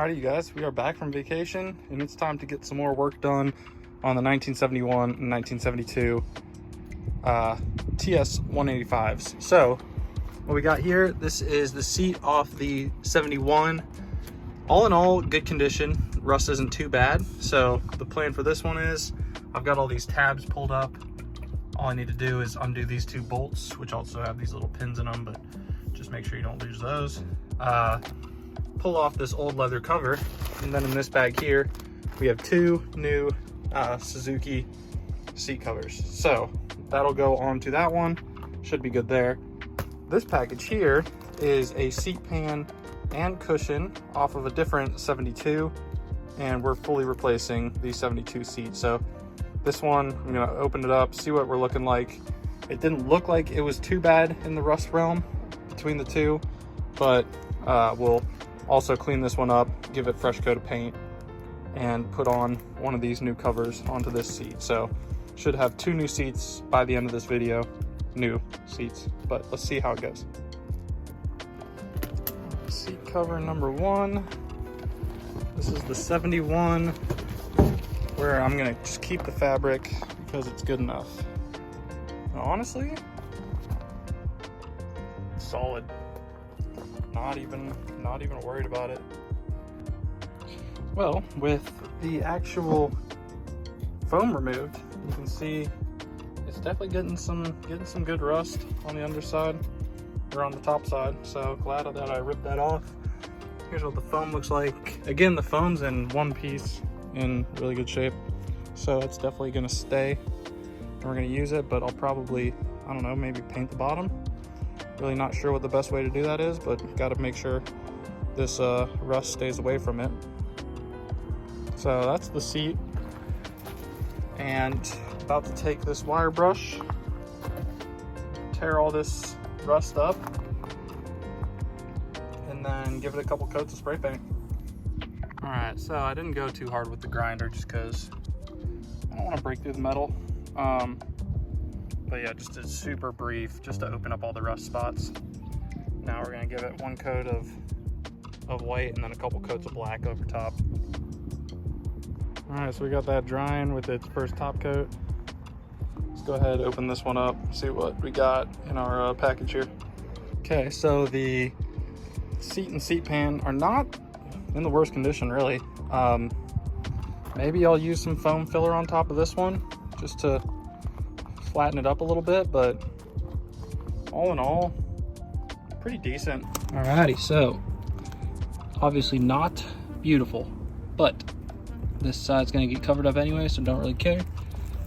Alrighty, you guys, we are back from vacation, and it's time to get some more work done on the 1971 and 1972 TS185s. So, what we got here, this is the seat off the 71. All in all, good condition. Rust isn't too bad. So, the plan for this one is, I've got all these tabs pulled up. All I need to do is undo these two bolts, which also have these little pins in them, but just make sure you don't lose those. Pull off this old leather cover, and then in this bag here we have two new Suzuki seat covers, so that'll go onto that one. Should be good there. This package here is a seat pan and cushion off of a different 72, and we're fully replacing the 72 seat. So this one, I'm gonna open it up, see what we're looking like. It didn't look like it was too bad in the rust realm between the two, but we'll also clean this one up, give it a fresh coat of paint, and put on one of these new covers onto this seat. So should have two new seats by the end of this video. New seats, but let's see how it goes. Seat cover number one. This is the 71, where I'm gonna just keep the fabric because it's good enough. Now, honestly, solid. Not even worried about it. Well, with the actual foam removed, you can see it's definitely getting some good rust on the underside or on the top side. So glad that I ripped that off. Here's what the foam looks like. Again, the foam's in one piece in really good shape, so it's definitely gonna stay and we're gonna use it, but I'll probably, I don't know, maybe paint the bottom. Really not sure what the best way to do that is, but got to make sure this rust stays away from it. So that's the seat, and about to take this wire brush, tear all this rust up, and then give it a couple coats of spray paint. All right, so I didn't go too hard with the grinder just because I don't want to break through the metal. But yeah, just a super brief, just to open up all the rust spots. Now we're gonna give it one coat of white and then a couple coats of black over top. All right, so we got that drying with its first top coat. Let's go ahead, open this one up, see what we got in our package here. Okay, so the seat and seat pan are not in the worst condition, really. Maybe I'll use some foam filler on top of this one just to flatten it up a little bit, but all in all, pretty decent. Alrighty, so obviously not beautiful, but this side's gonna get covered up anyway, so don't really care.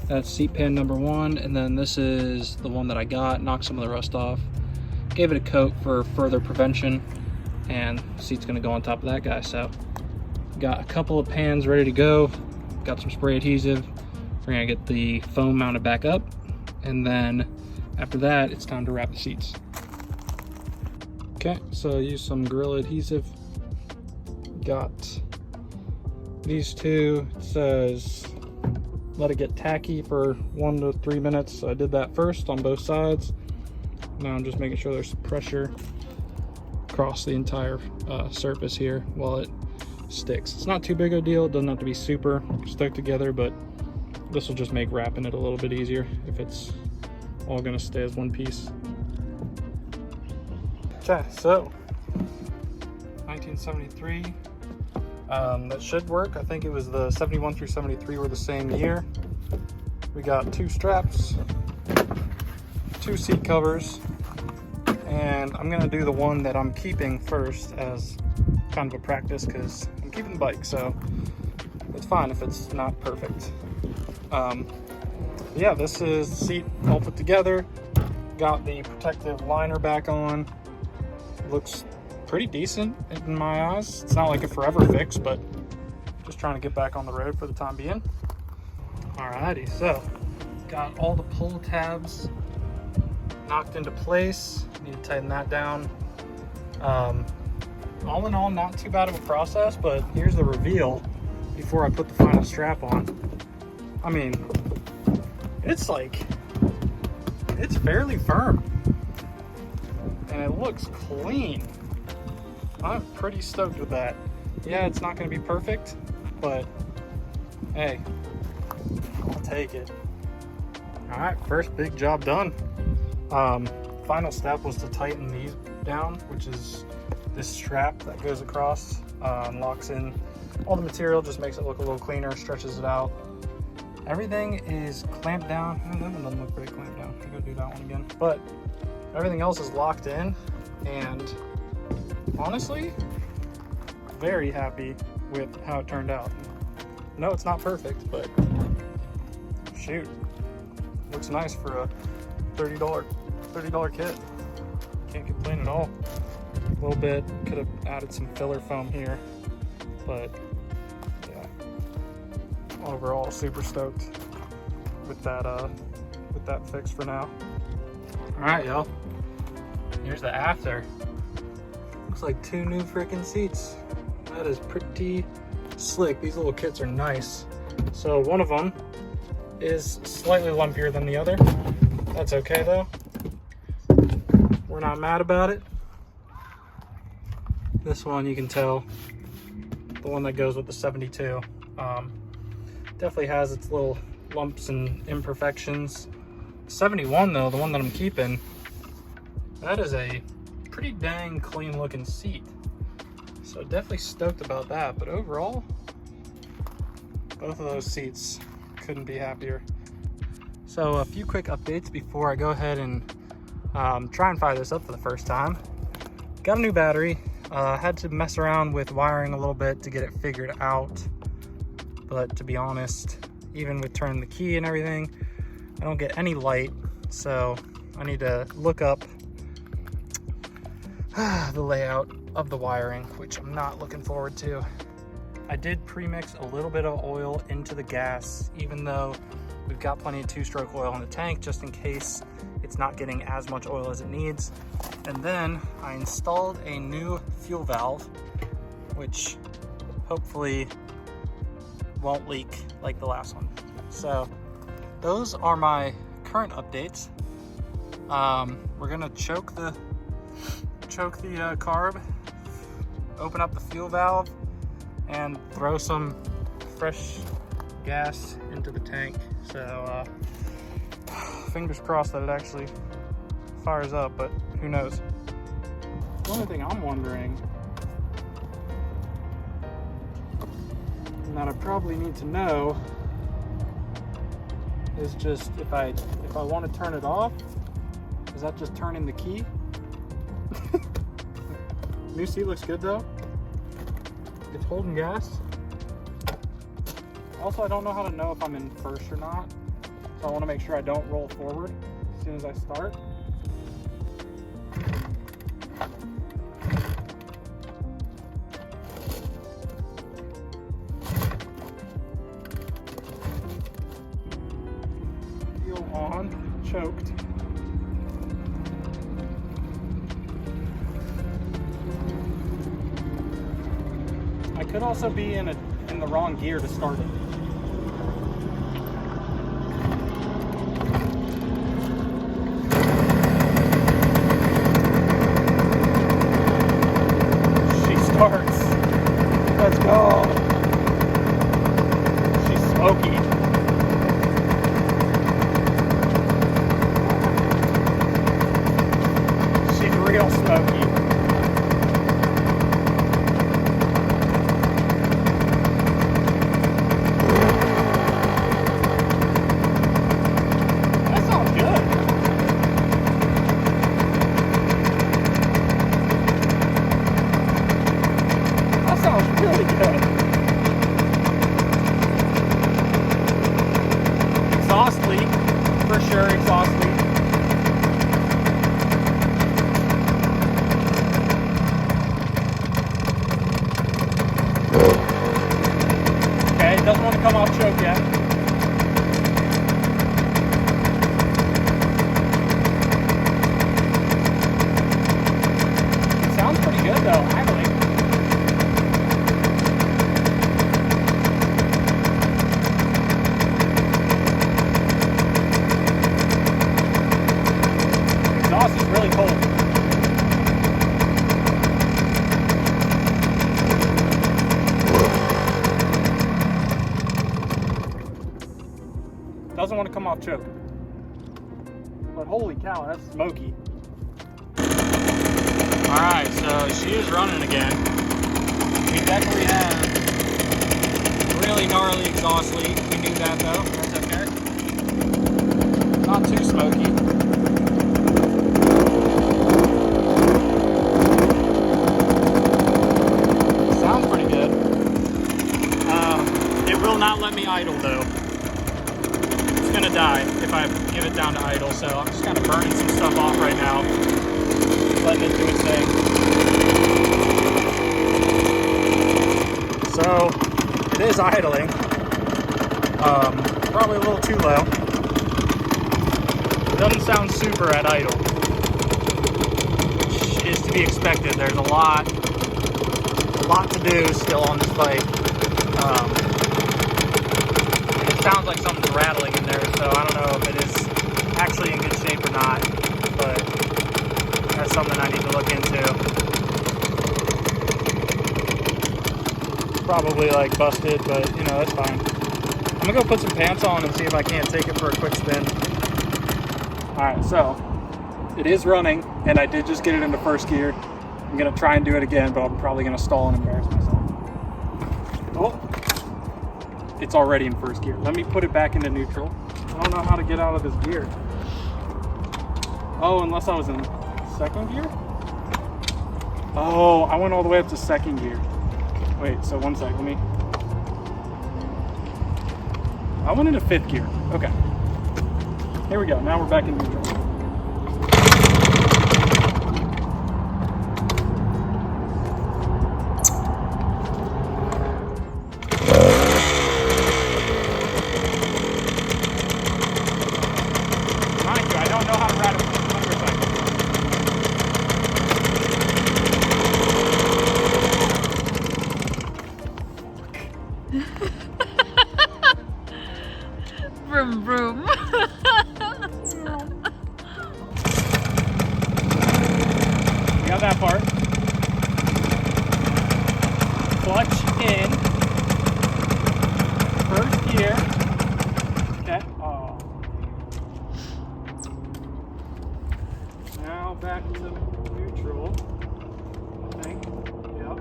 That's seat pan number one, and then this is the one that I got, knocked some of the rust off, gave it a coat for further prevention, and the seat's gonna go on top of that guy. So got a couple of pans ready to go, got some spray adhesive. We're gonna get the foam mounted back up, and then after that, it's time to wrap the seats. Okay, so I used some Gorilla adhesive. Got these two. It says let it get tacky for 1 to 3 minutes. So I did that first on both sides. Now I'm just making sure there's pressure across the entire surface here while it sticks. It's not too big of a deal. It doesn't have to be super stuck together, but this will just make wrapping it a little bit easier if it's all gonna stay as one piece. Okay, so 1973, that should work. I think it was the 71 through 73 were the same year. We got two straps, two seat covers, and I'm gonna do the one that I'm keeping first as kind of a practice because I'm keeping the bike, so it's fine if it's not perfect. Yeah, this is the seat all put together. Got the protective liner back on. Looks pretty decent in my eyes. It's not like a forever fix, but just trying to get back on the road for the time being. Alrighty, so got all the pull tabs knocked into place. Need to tighten that down. All in all, not too bad of a process, but here's the reveal before I put the final strap on. I mean, it's fairly firm and it looks clean. I'm pretty stoked with that. Yeah, it's not going to be perfect, but hey, I'll take it. All right, first big job done. Final step was to tighten these down, which is this strap that goes across and locks in all the material, just makes it look a little cleaner, stretches it out. Everything is clamped down. Oh, that one doesn't look very clamped down. I'm gonna do that one again. But everything else is locked in, and honestly, very happy with how it turned out. No, it's not perfect, but shoot, looks nice for a $30 kit. Can't complain at all. A little bit, could have added some filler foam here, but yeah, overall super stoked with that fix for now. All right, y'all, here's the after. Looks like 2 new freaking seats. That is pretty slick. These little kits are nice. So one of them is slightly lumpier than the other. That's okay though. We're not mad about it. This one, you can tell, the one that goes with the 72, definitely has its little lumps and imperfections. 71 though, the one that I'm keeping, that is a pretty dang clean looking seat. So definitely stoked about that, but overall, both of those seats, couldn't be happier. So a few quick updates before I go ahead and try and fire this up for the first time. Got a new battery. Had to mess around with wiring a little bit to get it figured out, but to be honest, even with turning the key and everything, I don't get any light, so I need to look up the layout of the wiring, which I'm not looking forward to. I did pre-mix a little bit of oil into the gas, even though we've got plenty of 2-stroke oil in the tank, just in case it's not getting as much oil as it needs. And then I installed a new fuel valve, which hopefully won't leak like the last one. So those are my current updates. We're gonna choke the carb, open up the fuel valve, and throw some fresh gas into the tank. So fingers crossed that it actually fires up, but who knows. The only thing I'm wondering, and that I probably need to know, is just if I want to turn it off, is that just turning the key? New seat looks good though. It's holding gas. Also, I don't know how to know if I'm in first or not, so I want to make sure I don't roll forward as soon as I start. Fuel on, choked. I could also be in the wrong gear to start it. Starts. Let's go. She's smoky. She's real smoky. That sounds good. Sounds really good. Exhaust leak, for sure, exhaust leak. Okay, it doesn't want to come off choke yet. It sounds pretty good though, actually. Is really cold. want to come off choke. But holy cow, that's smoky. All right, so she is running again. We definitely have a really gnarly exhaust leak. We knew that though. That's okay. Not too smoky. Sounds pretty good. It will not let me idle though. It's gonna die if I give it down to idle, so I'm just kind of burning some stuff off right now. Letting it do its thing. So it is idling. Probably a little too low. It doesn't sound super at idle, which is to be expected. There's a lot to do still on this bike. It sounds like something's rattling in there, so I don't know if it is actually in good shape or not, but that's something I need to look into. Probably like busted, but you know, that's fine. I'm gonna go put some pants on and see if I can't take it for a quick spin. All right, so it is running and I did just get it into first gear. I'm gonna try and do it again, but I'm probably gonna stall and embarrass myself. Oh, it's already in first gear. Let me put it back into neutral. I don't know how to get out of this gear. Oh, unless I was in second gear? Oh, I went all the way up to second gear. Wait, so one sec, I went into fifth gear. Okay. Here we go, now we're back in neutral. Mind you, I don't know how to ride a motorcycle. Vroom vroom. We got that part. Clutch in. First gear. Okay. Oh. Now back into neutral. I think. Yep.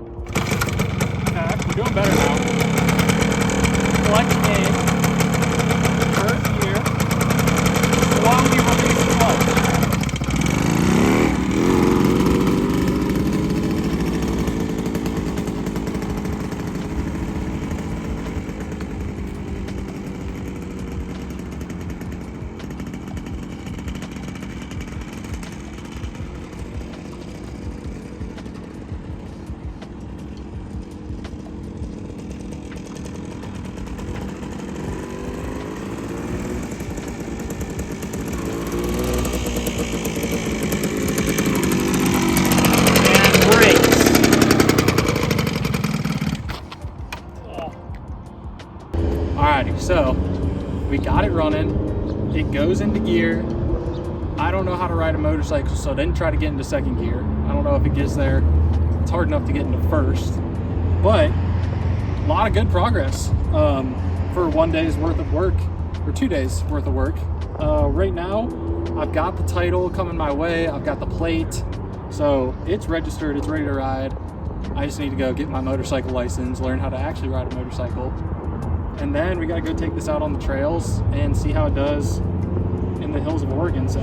Okay, we're doing better now. Clutch in. First gear. Slowly release the clutch. Alrighty, so we got it running. It goes into gear. I don't know how to ride a motorcycle, so I didn't try to get into second gear. I don't know if it gets there. It's hard enough to get into first, but a lot of good progress for 1 day's worth of work, or 2 days worth of work. Right now, I've got the title coming my way. I've got the plate, so it's registered, it's ready to ride. I just need to go get my motorcycle license, learn how to actually ride a motorcycle. And then we gotta go take this out on the trails and see how it does in the hills of Oregon. So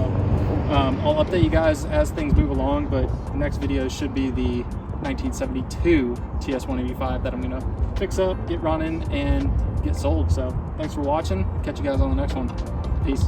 I'll update you guys as things move along, but the next video should be the 1972 TS185 that I'm gonna fix up, get running, and get sold. So thanks for watching. Catch you guys on the next one. Peace.